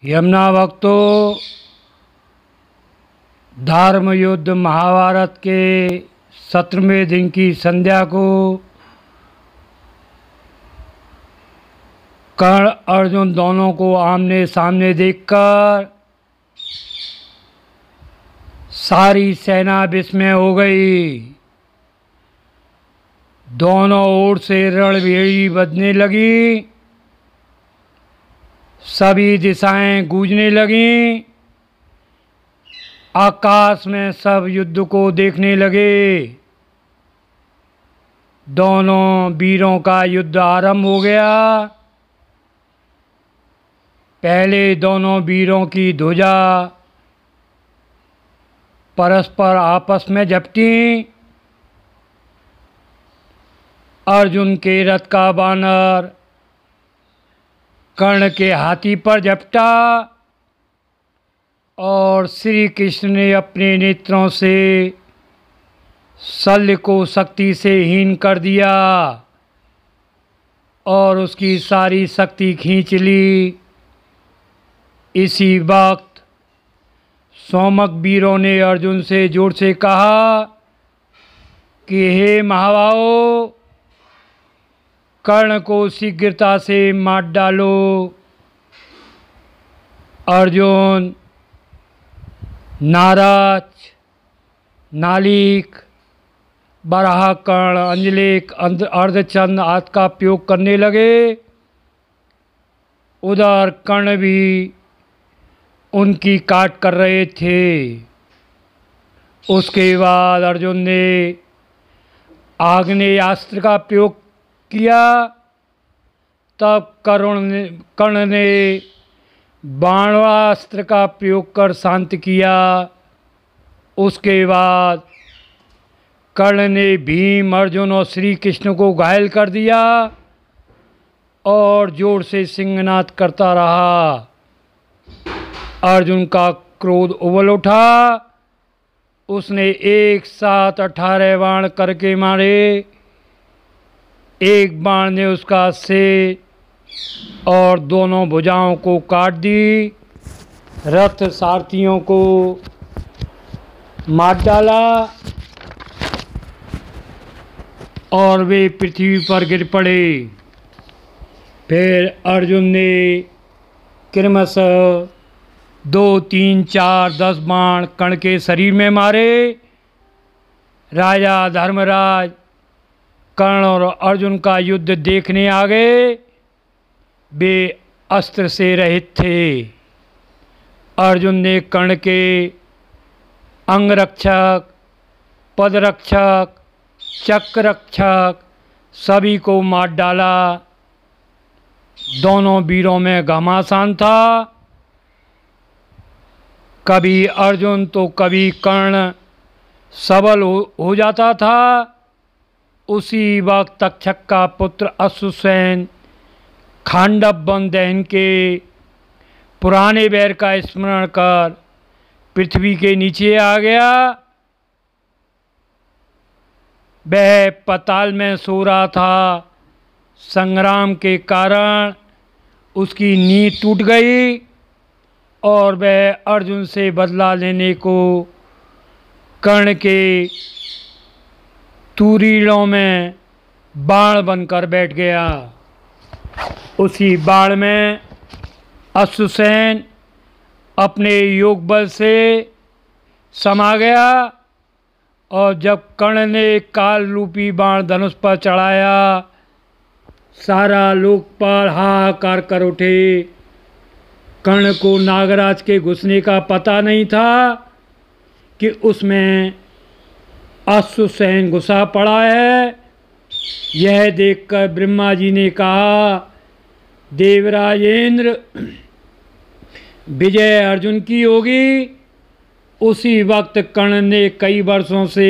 यमुना भक्तों, धर्म युद्ध महाभारत के 17वें दिन की संध्या को कर्ण अर्जुन दोनों को आमने सामने देखकर सारी सेना विस्मय हो गई। दोनों ओर से रणभेरी बजने लगी, सभी दिशाएं गूंजने लगीं। आकाश में सब युद्ध को देखने लगे। दोनों वीरों का युद्ध आरंभ हो गया। पहले दोनों वीरों की ध्वजा परस्पर आपस में झपटी। अर्जुन के रथ का बानर कर्ण के हाथी पर झपटा और श्री कृष्ण ने अपने नेत्रों से शल्य को शक्ति से हीन कर दिया और उसकी सारी शक्ति खींच ली। इसी वक्त सोमक वीरों ने अर्जुन से जोर से कहा कि हे महाबाहो, कर्ण को शीघ्रता से मार डालो। अर्जुन, नारद, नालिक, बराह, कर्ण, अंजलिक, अर्धचंद आदि का प्रयोग करने लगे। उधर कर्ण भी उनकी काट कर रहे थे। उसके बाद अर्जुन ने आग्नेयास्त्र का प्रयोग किया। तब कर्ण ने बाणास्त्र का प्रयोग कर शांत किया। उसके बाद कर्ण ने भीम, अर्जुन और श्री कृष्ण को घायल कर दिया और जोर से सिंहनाद करता रहा। अर्जुन का क्रोध उबल उठा। उसने एक साथ 18 बाण करके मारे। एक बाण ने उसका सिर और दोनों भुजाओं को काट दी। रथ सारथियों को मार डाला और वे पृथ्वी पर गिर पड़े। फिर अर्जुन ने क्रमशः 2, 3, 4, 10 बाण कर्ण के शरीर में मारे। राजा धर्मराज कर्ण और अर्जुन का युद्ध देखने आ गए। वे अस्त्र से रहित थे। अर्जुन ने कर्ण के अंगरक्षक, पदरक्षक, चक्ररक्षक सभी को मार डाला। दोनों वीरों में घमासान था। कभी अर्जुन तो कभी कर्ण सबल हो जाता था। उसी वक्त तक्षक का पुत्र अश्वसेन खांडव वन दहन के पुराने बैर का स्मरण कर पृथ्वी के नीचे आ गया। वह पाताल में सो रहा था। संग्राम के कारण उसकी नींद टूट गई और वह अर्जुन से बदला लेने को कर्ण के तुरीड़ों में बाण बनकर बैठ गया। उसी बाण में अश्वसेन अपने योग बल से समा गया और जब कर्ण ने काल रूपी बाण धनुष पर चढ़ाया, सारा लोकपाल हाहाकार कर उठे। कर्ण को नागराज के घुसने का पता नहीं था कि उसमें अश्वसेन घुसा पड़ा है। यह देखकर ब्रह्मा जी ने कहा, देवराजेंद्र, विजय अर्जुन की होगी। उसी वक्त कर्ण ने कई वर्षों से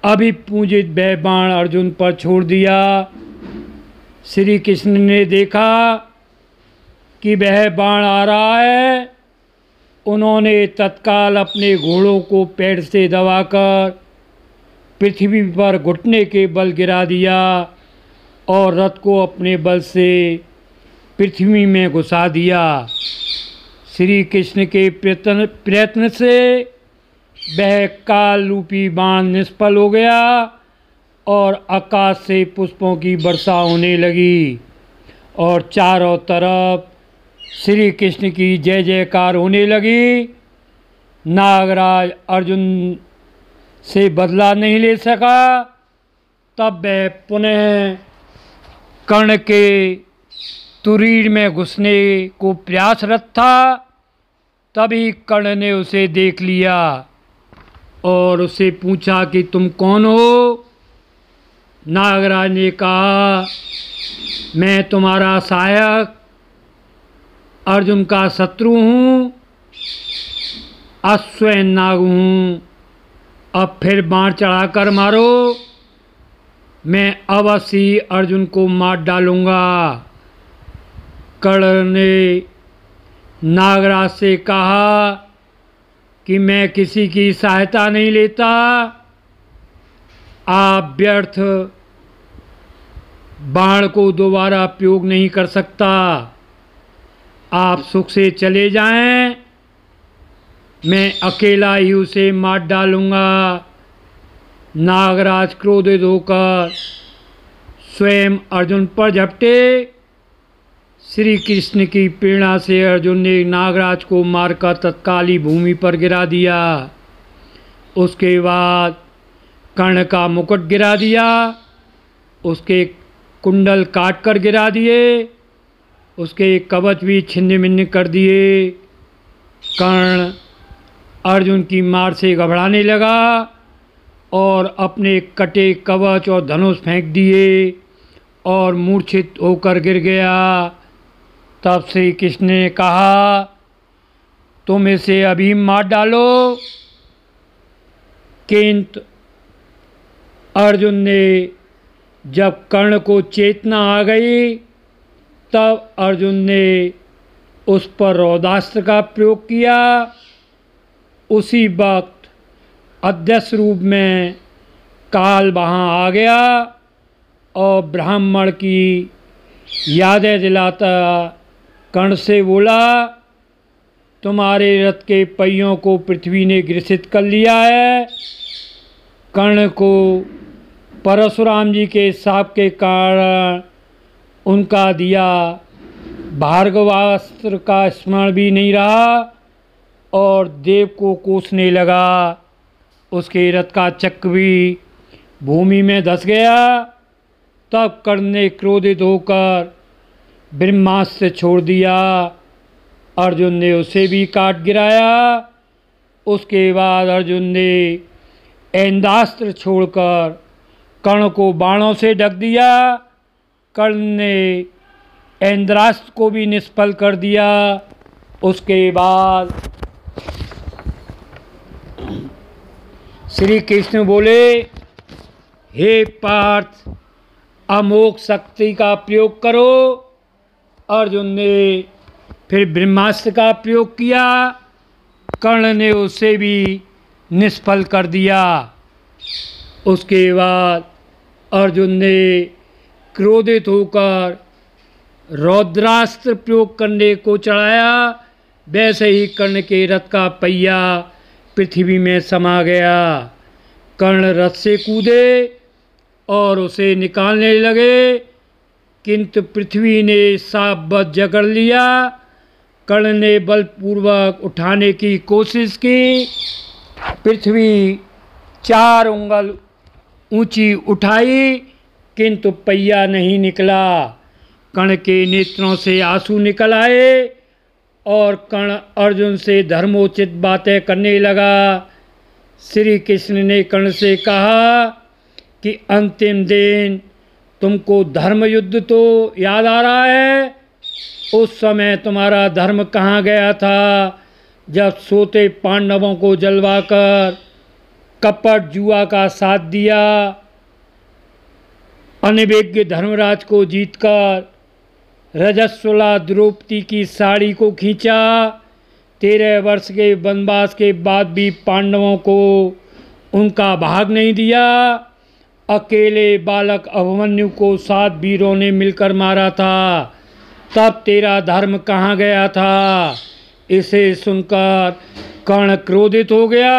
अभिपूजित वह बाण अर्जुन पर छोड़ दिया। श्री कृष्ण ने देखा कि वह बाण आ रहा है। उन्होंने तत्काल अपने घोड़ों को पैर से दबाकर पृथ्वी पर घुटने के बल गिरा दिया और रथ को अपने बल से पृथ्वी में घुसा दिया। श्री कृष्ण के प्रयत्न से वह काल रूपी बाण निष्फल हो गया और आकाश से पुष्पों की वर्षा होने लगी और चारों तरफ श्री कृष्ण की जय जयकार होने लगी। नागराज अर्जुन से बदला नहीं ले सका। तब वह पुनः कर्ण के तुरीर में घुसने को प्रयासरत था। तभी कर्ण ने उसे देख लिया और उससे पूछा कि तुम कौन हो। नागराज ने कहा, मैं तुम्हारा सहायक अर्जुन का शत्रु हूँ, अश्वयन नाग हूँ। अब फिर बाण चढ़ाकर मारो, मैं अवश्य ही अर्जुन को मार डालूँगा। कर्ण ने नागराज से कहा कि मैं किसी की सहायता नहीं लेता, आप व्यर्थ बाण को दोबारा प्रयोग नहीं कर सकता। आप सुख से चले जाएं, मैं अकेला ही उसे मार डालूँगा। नागराज क्रोधित होकर स्वयं अर्जुन पर झपटे। श्री कृष्ण की प्रेरणा से अर्जुन ने नागराज को मारकर तत्काल ही भूमि पर गिरा दिया। उसके बाद कर्ण का मुकुट गिरा दिया, उसके कुंडल काट कर गिरा दिए, उसके कवच भी छिन्न भिन्न कर दिए। कर्ण अर्जुन की मार से घबराने लगा और अपने कटे कवच और धनुष फेंक दिए और मूर्छित होकर गिर गया। तब श्री कृष्ण ने कहा, तुम इसे अभी मार डालो। किंतु अर्जुन ने जब कर्ण को चेतना आ गई तब अर्जुन ने उस पर रौदास्त्र का प्रयोग किया। उसी वक्त अदृश्य रूप में काल वहाँ आ गया और ब्राह्मण की यादें दिलाता कर्ण से बोला, तुम्हारे रथ के पहियों को पृथ्वी ने ग्रसित कर लिया है। कर्ण को परशुराम जी के शाप के कारण उनका दिया भार्गवास्त्र का स्मरण भी नहीं रहा और देव को कोसने लगा। उसके रथ का चक्र भी भूमि में धंस गया। तब कर्ण ने क्रोधित होकर ब्रह्मास्त्र छोड़ दिया। अर्जुन ने उसे भी काट गिराया। उसके बाद अर्जुन ने ऐंद्रास्त्र छोड़कर कर्ण को बाणों से ढक दिया। कर्ण ने ऐंद्रास्त्र को भी निष्फल कर दिया। उसके बाद श्री कृष्ण बोले, हे पार्थ, अमोघ शक्ति का प्रयोग करो। अर्जुन ने फिर ब्रह्मास्त्र का प्रयोग किया। कर्ण ने उसे भी निष्फल कर दिया। उसके बाद अर्जुन ने क्रोधित होकर रौद्रास्त्र प्रयोग करने को चढ़ाया। वैसे ही कर्ण के रथ का पहिया पृथ्वी में समा गया। कर्ण रथ से कूदे और उसे निकालने लगे, किंतु पृथ्वी ने साबत जकड़ लिया। कर्ण ने बलपूर्वक उठाने की कोशिश की। पृथ्वी 4 उंगल ऊंची उठाई, किंतु पहिया नहीं निकला। कर्ण के नेत्रों से आंसू निकल आए और कर्ण अर्जुन से धर्मोचित बातें करने लगा। श्री कृष्ण ने कर्ण से कहा कि अंतिम दिन तुमको धर्म युद्ध तो याद आ रहा है। उस समय तुम्हारा धर्म कहाँ गया था, जब सोते पांडवों को जलवाकर कपट जुआ का साथ दिया, अनभिज्ञ धर्मराज को जीतकर रजस्वला द्रौपदी की साड़ी को खींचा। 13 वर्ष के वनवास के बाद भी पांडवों को उनका भाग नहीं दिया। अकेले बालक अभिमन्यु को 7 वीरों ने मिलकर मारा था। तब तेरा धर्म कहाँ गया था। इसे सुनकर कर्ण क्रोधित हो गया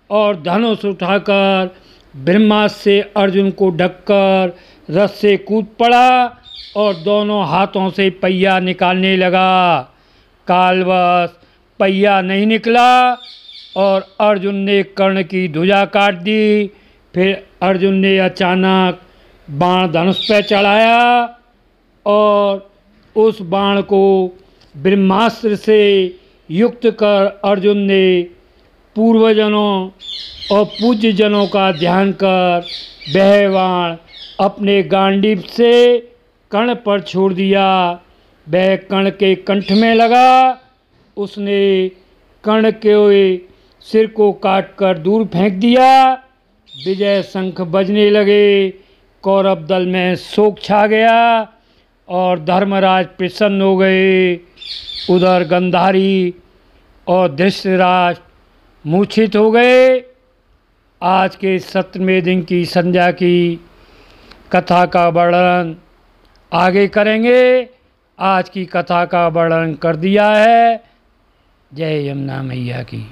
और धनुष उठाकर ब्रह्मास्त्र से अर्जुन को ढककर रथ से कूद पड़ा और दोनों हाथों से पहिया निकालने लगा। कालवश पहिया नहीं निकला और अर्जुन ने कर्ण की ध्वजा काट दी। फिर अर्जुन ने अचानक बाण धनुष पर चढ़ाया और उस बाण को ब्रह्मास्त्र से युक्त कर अर्जुन ने पूर्वजनों और पूज्यजनों का ध्यान कर वह बाण अपने गांडीव से कर्ण पर छोड़ दिया। वह कर्ण के कंठ में लगा। उसने कर्ण के सिर को काटकर दूर फेंक दिया। विजय शंख बजने लगे। कौरव दल में शोक छा गया और धर्मराज प्रसन्न हो गए। उधर गंधारी और धृतराष्ट्र मूर्छित हो गए। आज के 17वें दिन की संध्या की कथा का वर्णन आगे करेंगे। आज की कथा का वर्णन कर दिया है। जय यमुना मैया की।